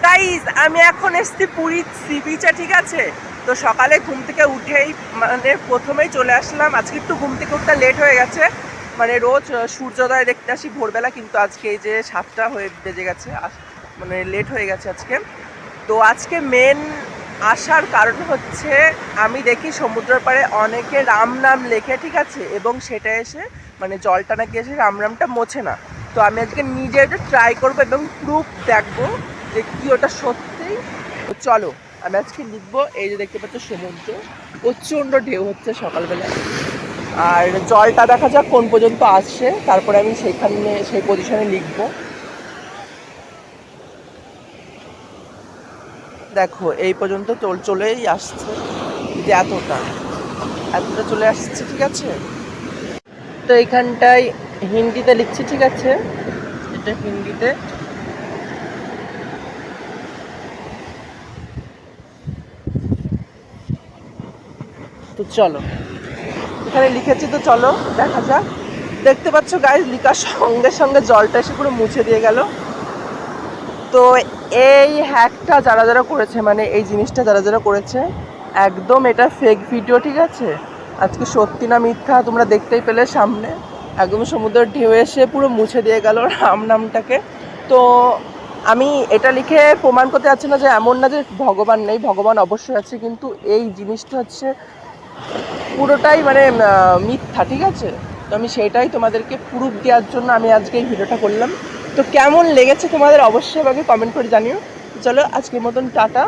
Guys আমি এখন এসছি পুরী সি বিচে, ঠিক আছে। তো সকালে ঘুম থেকে উঠেই মানে প্রথমেই চলে আসলাম। আজকে একটু ঘুম থেকে উঠতে লেট হয়ে গেছে, মানে রোজ সূর্যোদয় দেখতে আসি ভোরবেলা, কিন্তু আজকে এই যে 7টা হয়ে বেজে গেছে, মানে লেট হয়ে গেছে আজকে। তো আজকে মেন আসার কারণ হচ্ছে আমি দেখি সমুদ্রের পাড়ে অনেকে রাম নাম লেখে, ঠিক আছে, এবং সেটা এসে মানে জলটা নাকি এসে রাম নামটা মোছে না। তো আমি আজকে নিজে এটা ট্রাই করবো এবং প্রুফ দেখবো যে কি ওটা সত্যি। তো চলো আমি আজকে লিখবো। এই যে দেখতে পাচ্ছ সমুদ্র, প্রচণ্ড ঢেউ হচ্ছে সকালবেলা, আর জলটা দেখা যাক কোন পর্যন্ত আসছে, তারপরে আমি সেইখানে সেই পজিশনে লিখবো। দেখো এই পর্যন্ত চলেই আসছে, যে এতটা চলে আসছে, ঠিক আছে। তো এইখানটায় হিন্দিতে লিখছি, ঠিক আছে, এটা হিন্দিতে। তো চলো এখানে লিখেছি, তো চলো দেখা যাক। দেখতে পাচ্ছ গাইজ, লিখার সঙ্গে সঙ্গে জলটা এসে পুরো মুছে দিয়ে গেল। তো এই হ্যাকটা যারা যারা করেছে, মানে এই জিনিসটা যারা যারা করেছে, একদম এটা ফেক ভিডিও, ঠিক আছে। আজকে সত্যি না মিথ্যা তোমরা দেখতেই পেলে সামনে, একদম সমুদ্রের ঢেউ এসে পুরো মুছে দিয়ে গেল রাম নামটাকে। তো আমি এটা লিখে প্রমাণ করতে যাচ্ছি না যে এমন না যে ভগবান নেই, ভগবান অবশ্যই আছে, কিন্তু এই জিনিসটা হচ্ছে পুরোটাই মানে মিথ্যা, ঠিক আছে। তো আমি সেটাই তোমাদেরকে প্রুফ দেওয়ার জন্য আমি আজকে এই ভিডিওটা করলাম। তো কেমন লেগেছে তোমাদের অবশ্যই আমাকে কমেন্ট করে জানিও। চলো আজকের মতন টাটা।